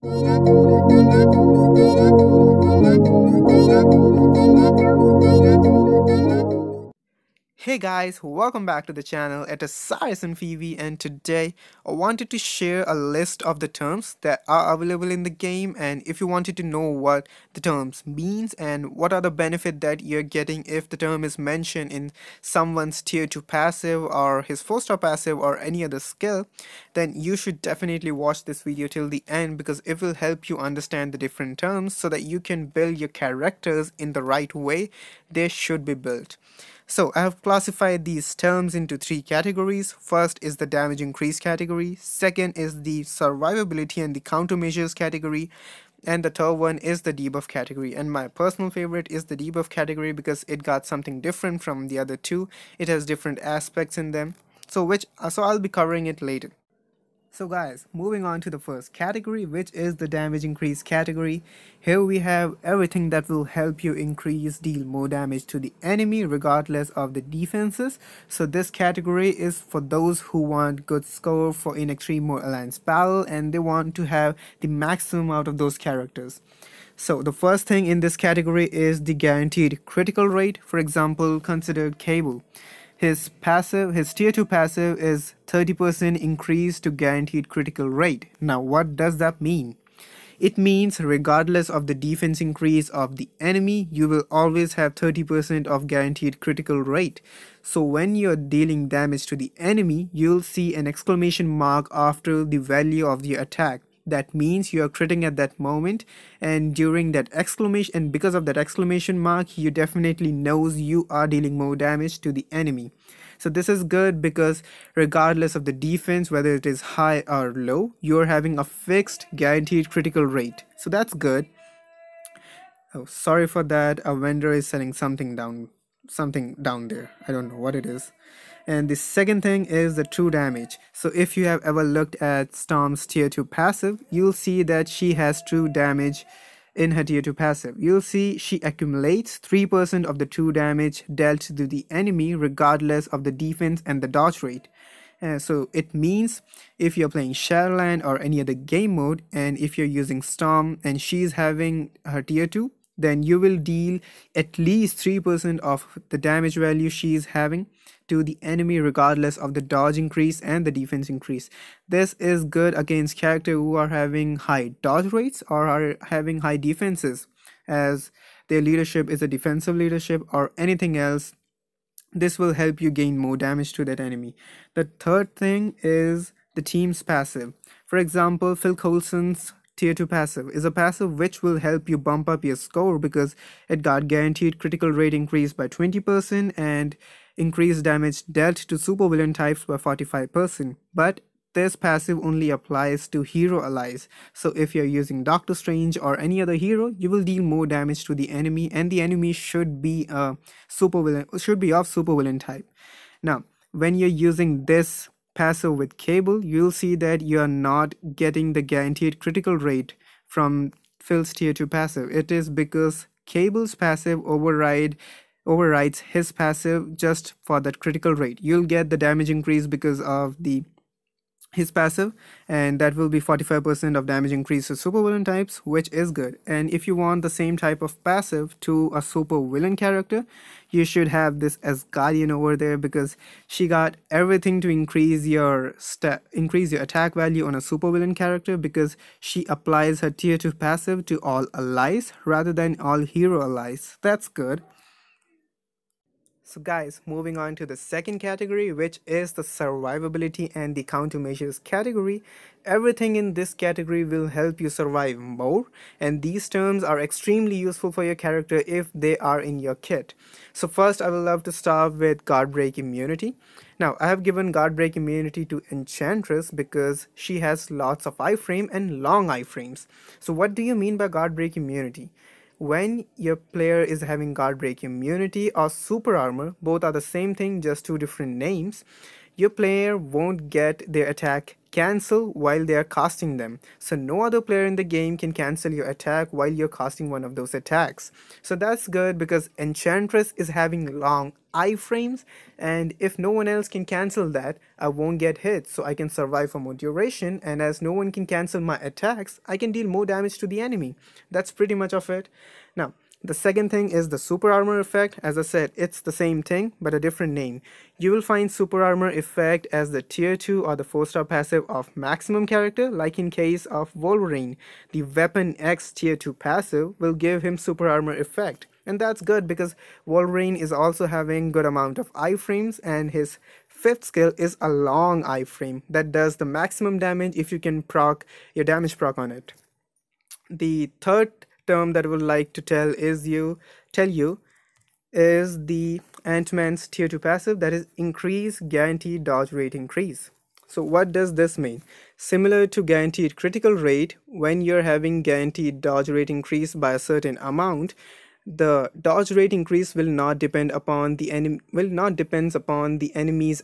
Hey guys, welcome back to the channel. It is Osiris and Phoebe, and today I wanted to share a list of the terms that are available in the game, and if you wanted to know what the terms means and what are the benefit that you're getting if the term is mentioned in someone's tier 2 passive or his 4-star passive or any other skill, then you should definitely watch this video till the end because it will help you understand the different terms so that you can build your characters in the right way they should be built. So I have classified these terms into three categories. First is the damage increase category, second is the survivability and the countermeasures category, and the third one is the debuff category. And my personal favorite is the debuff category because it got something different from the other two. It has different aspects in them. So I'll be covering it later. So guys, moving on to the first category, which is the damage increase category. Here we have everything that will help you deal more damage to the enemy regardless of the defenses. So this category is for those who want good score for in extreme mode alliance battle and they want to have the maximum out of those characters. So the first thing in this category is the guaranteed critical rate. For example, consider Cable. His tier 2 passive is 30% increase to guaranteed critical rate. Now what does that mean? It means regardless of the defense increase of the enemy, you will always have 30% of guaranteed critical rate. So when you're dealing damage to the enemy, you'll see an exclamation mark after the value of the attack. That means you are critting at that moment, and during that exclamation, and because of that exclamation mark, you definitely knows you are dealing more damage to the enemy. So this is good because regardless of the defense, whether it is high or low, you're having a fixed guaranteed critical rate. So that's good. Oh, sorry for that. A vendor is selling something down there. I don't know what it is. And the second thing is the true damage. So if you have ever looked at Storm's tier 2 passive, you'll see that she has true damage in her tier 2 passive. You'll see she accumulates 3% of the true damage dealt to the enemy regardless of the defense and the dodge rate. So it means if you're playing Shadowland or any other game mode, and if you're using Storm and she's having her tier 2, then you will deal at least 3% of the damage value she is having to the enemy regardless of the dodge increase and the defense increase. This is good against characters who are having high dodge rates or are having high defenses, as their leadership is a defensive leadership or anything else. This will help you gain more damage to that enemy. The third thing is the team's passive. For example, Phil Coulson's tier 2 passive is a passive which will help you bump up your score because it got guaranteed critical rate increase by 20% and increased damage dealt to supervillain types by 45%. But this passive only applies to hero allies. So if you're using Doctor Strange or any other hero, you will deal more damage to the enemy, and the enemy should be of supervillain type. Now, when you're using this passive with Cable, you'll see that you are not getting the guaranteed critical rate from Phil's tier 2 passive. It is because Cable's passive overrides his passive just for that critical rate. You'll get the damage increase because of his passive, and that will be 45% of damage increase to supervillain types, which is good. And if you want the same type of passive to a supervillain character, you should have this as Guardian over there because she got everything to increase your attack value on a supervillain character because she applies her tier 2 passive to all allies rather than all hero allies. That's good. So guys, moving on to the second category, which is the survivability and the countermeasures category. Everything in this category will help you survive more, and these terms are extremely useful for your character if they are in your kit. So first, I will love to start with guard break immunity. Now, I have given guard break immunity to Enchantress because she has lots of iframe and long iframes. So what do you mean by guard break immunity? When your player is having guard break immunity or super armor, both are the same thing, just two different names, your player won't get their attack cancel while they are casting them. So no other player in the game can cancel your attack while you're casting one of those attacks. So that's good because Enchantress is having long iframes, and if no one else can cancel that, I won't get hit, so I can survive for more duration, and as no one can cancel my attacks, I can deal more damage to the enemy. That's pretty much of it. Now, the second thing is the super armor effect. As I said, it's the same thing but a different name. You will find super armor effect as the tier 2 or the 4-star passive of maximum character, like in case of Wolverine. The Weapon X tier 2 passive will give him super armor effect. And that's good because Wolverine is also having good amount of iframes, and his fifth skill is a long iframe that does the maximum damage if you can proc your damage proc on it. The third term that I would like to tell you is the Ant-Man's tier 2 passive, that is increase guaranteed dodge rate increase. So what does this mean? Similar to guaranteed critical rate, when you're having guaranteed dodge rate increase by a certain amount, the dodge rate increase will not depend upon the enemy's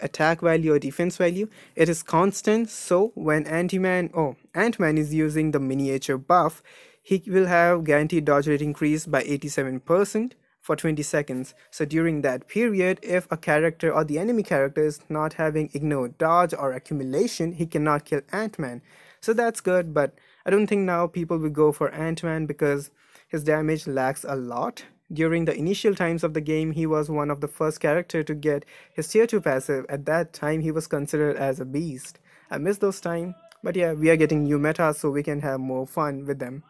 attack value or defense value. It is constant. So when Ant-Man is using the miniature buff, he will have guaranteed dodge rate increase by 87% for 20 seconds. So during that period, if a character or the enemy character is not having ignore dodge or accumulation, he cannot kill Ant-Man. So that's good, but I don't think now people will go for Ant-Man because his damage lacks a lot. During the initial times of the game, he was one of the first character to get his tier 2 passive. At that time, he was considered as a beast. I miss those times, but yeah, we are getting new metas so we can have more fun with them.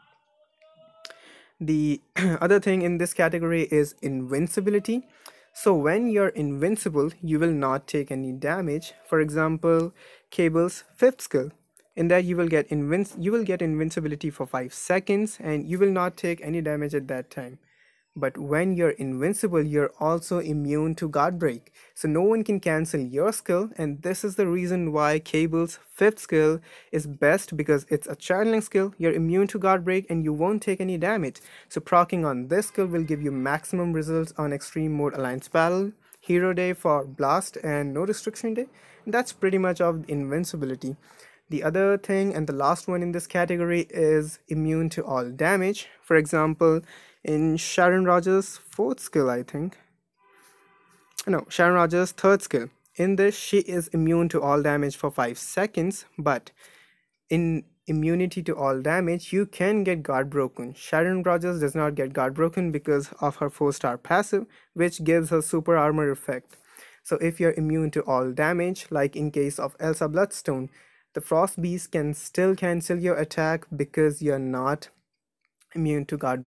The other thing in this category is invincibility. So when you're invincible, you will not take any damage. For example, Cable's fifth skill. In that you will get invincibility for 5 seconds and you will not take any damage at that time. But when you're invincible, you're also immune to guard break. So no one can cancel your skill, and this is the reason why Cable's fifth skill is best, because it's a channeling skill, you're immune to guard break and you won't take any damage. So proccing on this skill will give you maximum results on extreme mode alliance battle, hero day for blast, and no restriction day. And that's pretty much of invincibility. The other thing and the last one in this category is immune to all damage. For example, in Sharon Rogers' fourth skill, Sharon Rogers' third skill. In this, she is immune to all damage for 5 seconds, but in immunity to all damage, you can get guard broken. Sharon Rogers does not get guard broken because of her 4-star passive, which gives her super armor effect. So if you're immune to all damage, like in case of Elsa Bloodstone, the Frost Beast can still cancel your attack because you're not immune to guard.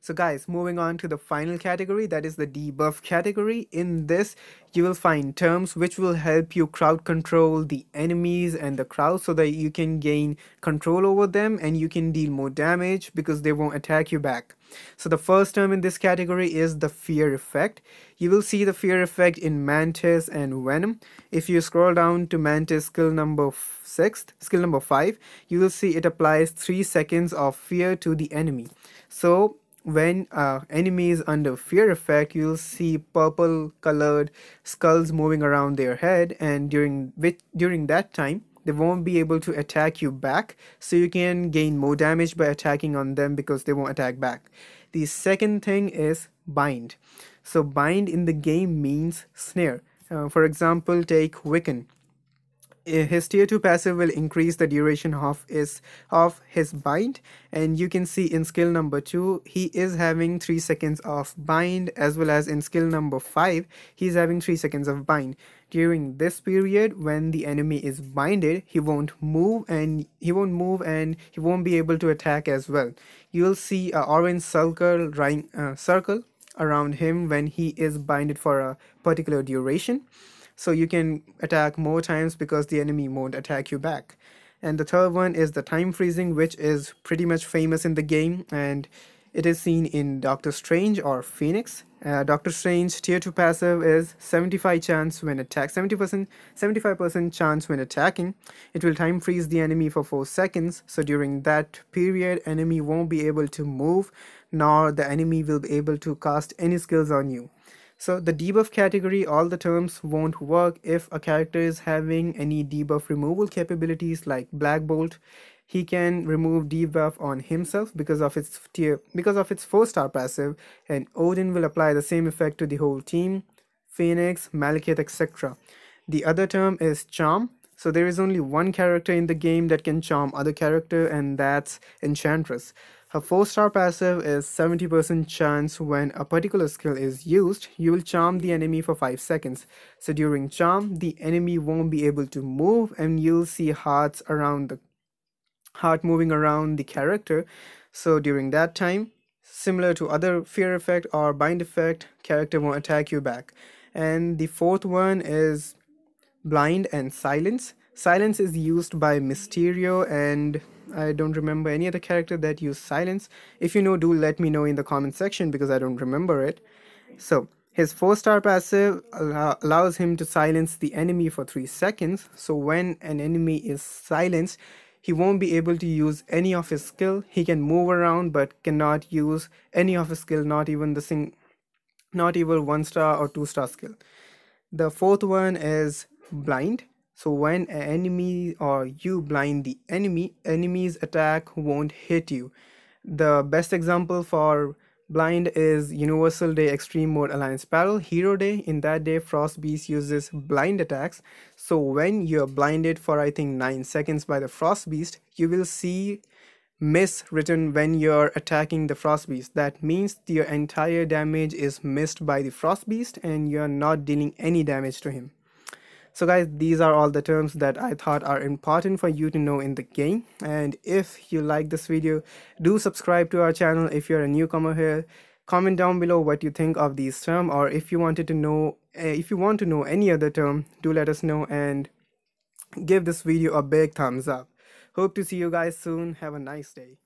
So guys, moving on to the final category, that is the debuff category. In this, you will find terms which will help you crowd control the enemies and the crowd so that you can gain control over them and you can deal more damage because they won't attack you back. So the first term in this category is the fear effect. You will see the fear effect in Mantis and Venom. If you scroll down to Mantis skill number 5, you will see it applies 3 seconds of fear to the enemy. So when enemy is under fear effect, you'll see purple colored skulls moving around their head, and during that time they won't be able to attack you back, so you can gain more damage by attacking on them because they won't attack back. The second thing is bind. So bind in the game means snare. For example, take Wiccan. His tier 2 passive will increase the duration of his bind, and you can see in skill number 2 he is having 3 seconds of bind, as well as in skill number 5 he's having 3 seconds of bind. During this period, when the enemy is binded, he won't move and he won't be able to attack as well. You'll see a orange circle around him when he is binded for a particular duration. So you can attack more times because the enemy won't attack you back. And the third one is the time freezing, which is pretty much famous in the game, and it is seen in Doctor Strange or Phoenix. Doctor Strange tier 2 passive is 75% chance when 75% chance when attacking. It will time freeze the enemy for 4 seconds. So during that period, enemy won't be able to move, nor the enemy will be able to cast any skills on you. So the debuff category, all the terms won't work if a character is having any debuff removal capabilities like Black Bolt. He can remove debuff on himself because of its 4-star passive, and Odin will apply the same effect to the whole team, Phoenix, Malekith, etc. The other term is charm. So there is only one character in the game that can charm other character, and that's Enchantress. Her 4-star passive is 70% chance when a particular skill is used, you will charm the enemy for 5 seconds. So during charm, the enemy won't be able to move and you'll see heart moving around the character. So during that time, similar to other fear effect or bind effect, character won't attack you back. And the fourth one is blind and silence. Silence is used by Mysterio, and I don't remember any other character that use silence. If you know, do let me know in the comment section because I don't remember it. So his 4-star passive allows him to silence the enemy for 3 seconds. So when an enemy is silenced, he won't be able to use any of his skill. He can move around but cannot use any of his skill, not even 1-star or 2-star skill. The fourth one is blind. So when an enemy or you blind the enemy's attack won't hit you. The best example for blind is Universal Day Extreme Mode Alliance Battle Hero Day. In that day, Frost Beast uses blind attacks. So when you're blinded for I think 9 seconds by the Frost Beast, you will see miss written when you're attacking the Frost Beast. That means your entire damage is missed by the Frost Beast and you're not dealing any damage to him. So guys, these are all the terms that I thought are important for you to know in the game. And if you like this video, do subscribe to our channel if you're a newcomer here. Comment down below what you think of these terms, or if you want to know any other term, do let us know and give this video a big thumbs up. Hope to see you guys soon. Have a nice day.